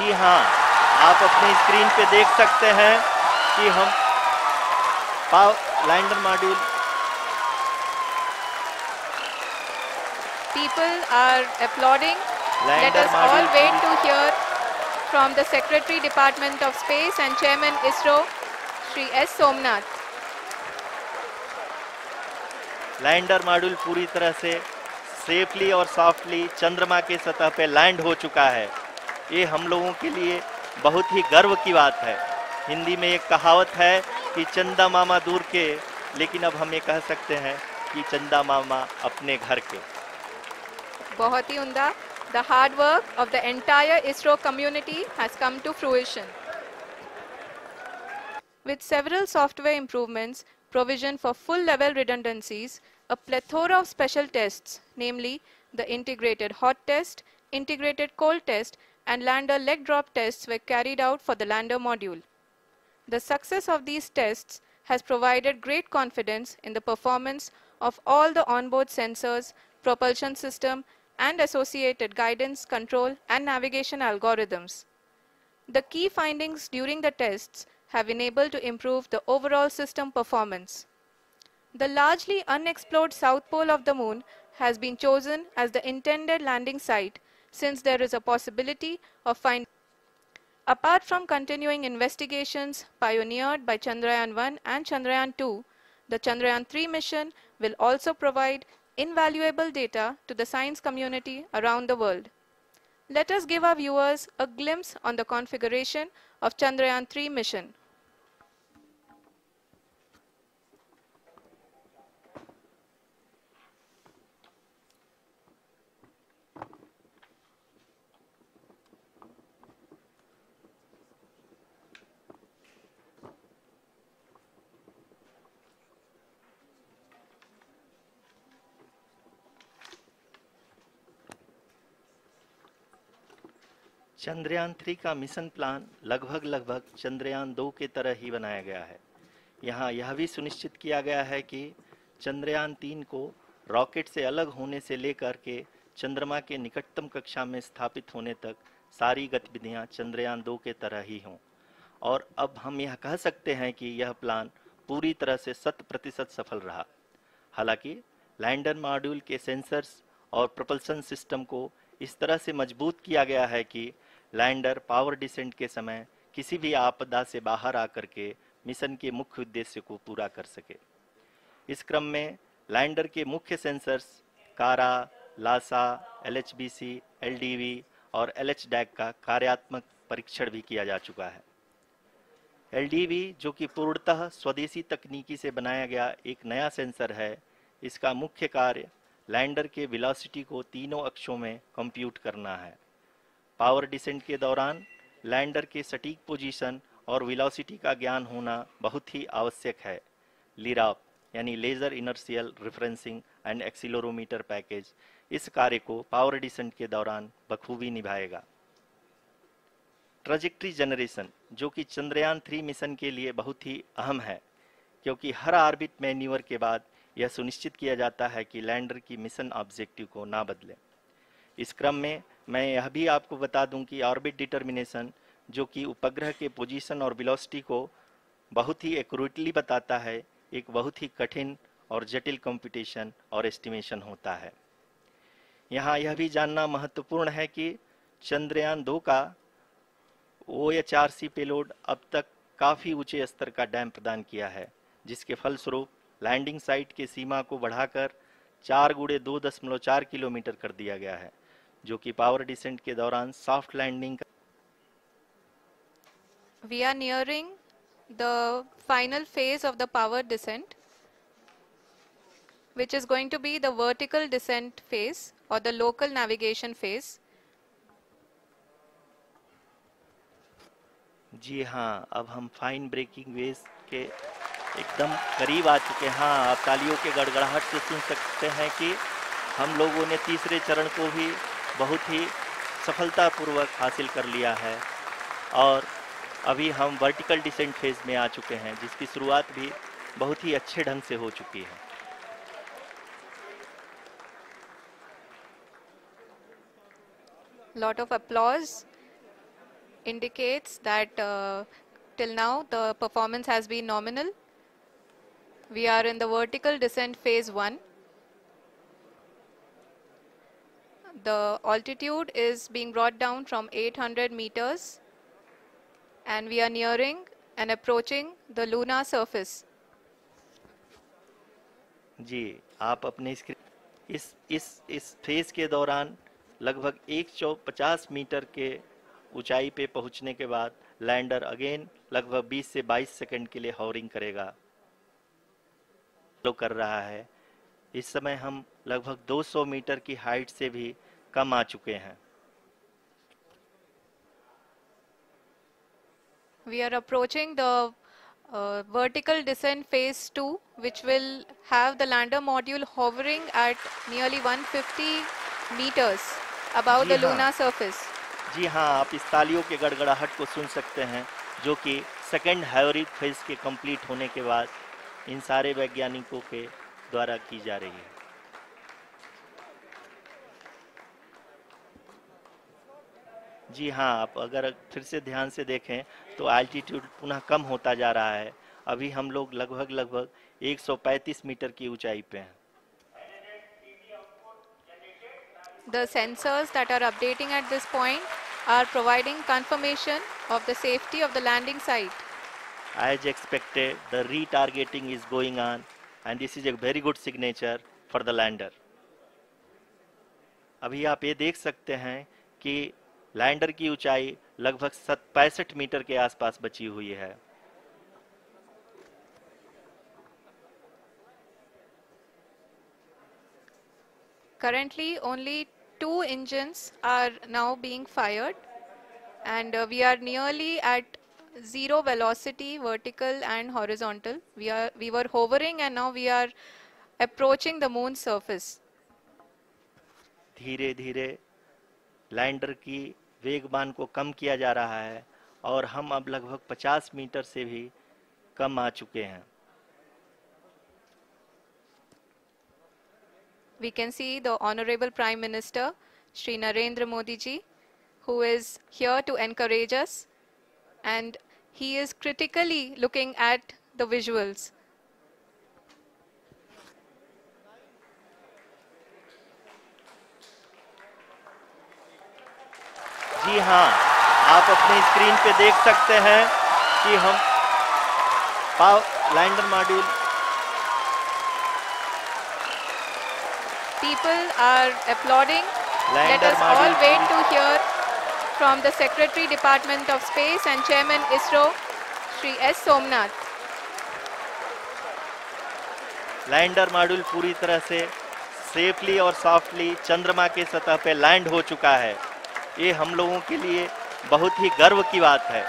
जी हाँ, आप अपने स्क्रीन पे देख सकते हैं कि हम lander module People are applauding. Let lander us all module wait to hear from the Secretary Department of Space and Chairman ISRO, Shri S. Somnath. Lander module पूरी तरह से सेफली और सॉफ्टली चंद्रमा के सतह पे लैंड हो चुका है। ये हम लोगों के लिए बहुत ही गर्व की बात है। हिंदी में एक कहावत है कि चंदा मामा दूर के, लेकिन अब हम ये कह सकते हैं कि चंदा मामा अपने घर के। बहुत ही उम्दा. The hard work of the entire ISRO community has come to fruition. With several software improvements, provision for full-level redundancies, a plethora of special tests, namely the integrated hot test, integrated cold test, and lander leg drop tests were carried out for the lander module. The success of these tests has provided great confidence in the performance of all the onboard sensors, propulsion system, and associated guidance, control, and navigation algorithms. The key findings during the tests have enabled to improve the overall system performance. The largely unexplored south pole of the moon has been chosen as the intended landing site since there is a possibility of finding. Apart from continuing investigations pioneered by Chandrayaan-1 and Chandrayaan-2, the Chandrayaan-3 mission will also provide invaluable data to the science community around the world. Let us give our viewers a glimpse on the configuration of Chandrayaan-3 mission. Chandrayaan 3 का mission plan लगभग चंद्रयान 2 के तरह ही बनाया गया है। यहाँ यह भी सुनिश्चित किया गया है कि चंद्रयान 3 को रॉकेट से अलग होने से लेकर के चंद्रमा के निकटतम कक्षा में स्थापित होने तक सारी गतिविधियाँ चंद्रयान 2 के तरह ही हों। और अब हम यह कह सकते हैं कि यह प्लान पूरी तरह से 100% सफल रहा। हालांकि लैंडर मॉड्यूल के सेंसर्स और प्रोपल्शन सिस्टम को इस तरह से मजबूत किया गया है कि लैंडर पावर डिसेंट के समय किसी भी आपदा से बाहर आकर के मिशन के मुख्य उद्देश्य को पूरा कर सके। इस क्रम में लैंडर के मुख्य सेंसर्स कारा, लासा, LHBC, LDV और LHDAC का कार्यात्मक परीक्षण भी किया जा चुका है। LDV जो कि पूर्णतः स्वदेशी तकनीकी से बनाया गया एक नया सेंसर है, इसका मुख्य कार्य लैंडर के वेलोसिटी को तीनों अक्षों में कंप्यूट करना है। पावर डिसेंट के दौरान लैंडर के सटीक पोजीशन और वेलोसिटी का ज्ञान होना बहुत ही आवश्यक है। लिराप यानी laser inertial referencing and accelerometer package इस कार्य को पावर डिसेंट के दौरान बखूबी निभाएगा। ट्रैजेक्टरी जनरेशन जो कि चंद्रयान 3 मिशन के लिए बहुत ही अहम है, क्योंकि हर ऑर्बिट मैन्यूवर के बाद यह सुनिश्चित किया जाता है कि लैंडर की मिशन ऑब्जेक्टिव को ना बदले। इस क्रम में मैं यह भी आपको बता दूं कि ऑर्बिट डिटर्मिनेशन जो कि उपग्रह के पोजीशन और वेलोसिटी को बहुत ही एक्यूरेटली बताता है, एक बहुत ही कठिन और जटिल कंप्यूटेशन और एस्टिमेशन होता है। यहाँ यह भी जानना महत्वपूर्ण है कि चंद्रयान 2 का OHRC पेलोड अब तक काफ़ी ऊंचे स्तर का डैम प्रदान किया है, जिसके फलस्वरूप लैंडिंग साइट के सीमा को बढ़ाकर 4 × 2.4 किलोमीटर कर दिया गया है, जो कि पावर डिसेंट के दौरान soft landing. We are nearing the final phase of the power descent, which is going to be the vertical descent phase or the local navigation phase. जी हाँ, अब हम फाइन ब्रेकिंग वेव्स के एकदम करीब आ चुके हैं। हाँ, आप तालियों के गड़गड़ाहट से सुन सकते हैं कि हम लोगों ने तीसरे चरण को भी बहुत ही सफलतापूर्वक हासिल कर लिया है और अभी हम वर्टिकल डिसेंट फेज में आ चुके हैं, जिसकी शुरुआत भी बहुत ही अच्छे ढंग से हो चुकी है। Lot of applause. indicates that till now the performance has been nominal. We are in the vertical descent phase 1. The altitude is being brought down from 800 meters and we are nearing and approaching the lunar surface. जी, आप अपने screen इस phase के दौरान लगभग 150 metre के ऊंचाई पे पहुंचने के बाद लैंडर अगेन लगभग 20 से 22 सेकंड के लिए हॉवरिंग करेगा, फ्लो कर रहा है। इस समय हम लगभग 200 मीटर की हाइट से भी कम आ चुके हैं। We are approaching the vertical descent phase 2, which will have the lander module hovering at nearly 150 meters above the lunar surface. जी हाँ, आप इस तालियों के गड़गड़ाहट को सुन सकते हैं, जो कि सेकंड हाइवरिक फेज के कंप्लीट होने के बाद इन सारे वैज्ञानिकों के द्वारा की जा रही है। जी हाँ, आप अगर फिर से ध्यान से देखें तो एल्टीट्यूड पुनः कम होता जा रहा है। अभी हम लोग लगभग 135 मीटर की ऊंचाई पे हैं। The sensors that are updating at this point are providing confirmation of the safety of the landing site. As expected, the retargeting is going on and this is a very good signature for the lander. अभी आप ये देख सकते हैं कि lander की ऊंचाई लगभग 65 मीटर के आसपास बची हुई है। Currently, only 2 engines are now being fired, and we are nearly at zero velocity, vertical and horizontal. We were hovering, and now we are approaching the moon's surface. धीरे धीरे लैंडर की वेगमान को कम किया जा रहा है और हम अब लगभग 50 मीटर से भी कम आ चुके हैं। We can see the Honorable Prime Minister, Shri Narendra Modi ji, who is here to encourage us, and he is critically looking at the visuals. जी हाँ, आप अपने स्क्रीन पे देख सकते हैं कि हम lander module. People are applauding. Let us all wait to hear from the Secretary Department of Space and Chairman ISRO, Shri S. Somnath. Lander module पूरी तरह से सेफली और सॉफ्टली चंद्रमा के सतह पे लैंड हो चुका है। ये हम लोगों के लिए बहुत ही गर्व की बात है।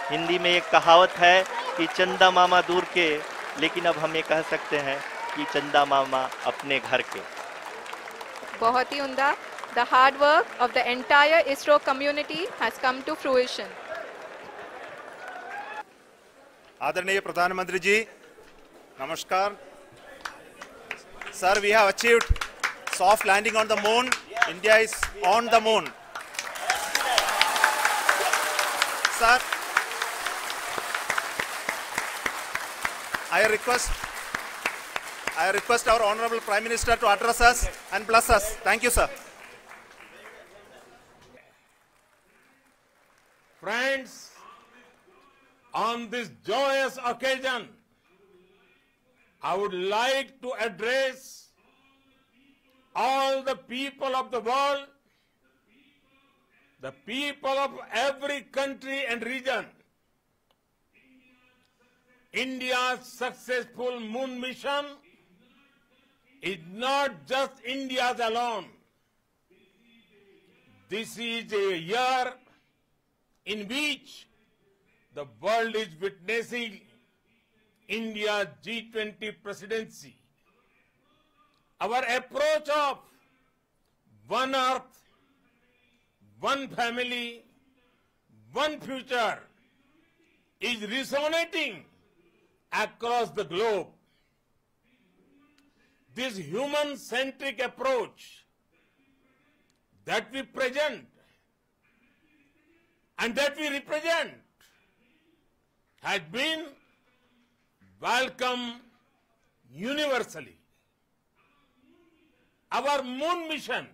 हिंदी में एक कहावत है कि चंदा मामा दूर के, लेकिन अब हम ये कह सकते हैं कि चंदा मामा अपने घर के। बहुत ही उम्दा। The hard work of the entire ISRO community has come to fruition. आदरणीय प्रधानमंत्री जी, नमस्कार। Sir, we have achieved soft landing on the moon. India is on the moon. Sir, I request our Honorable Prime Minister to address us and bless us. Thank you, sir. Friends, on this joyous occasion, I would like to address all the people of the world, the people of every country and region. India's successful moon mission is not just India's alone. This is a year in which the world is witnessing India's G20 presidency. Our approach of one earth, one family, one future is resonating across the globe. This human-centric approach that we present and that we represent has been welcomed universally. Our moon mission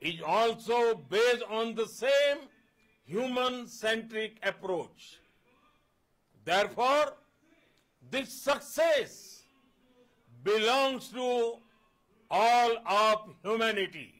is also based on the same human-centric approach. Therefore, this success belongs to all of humanity.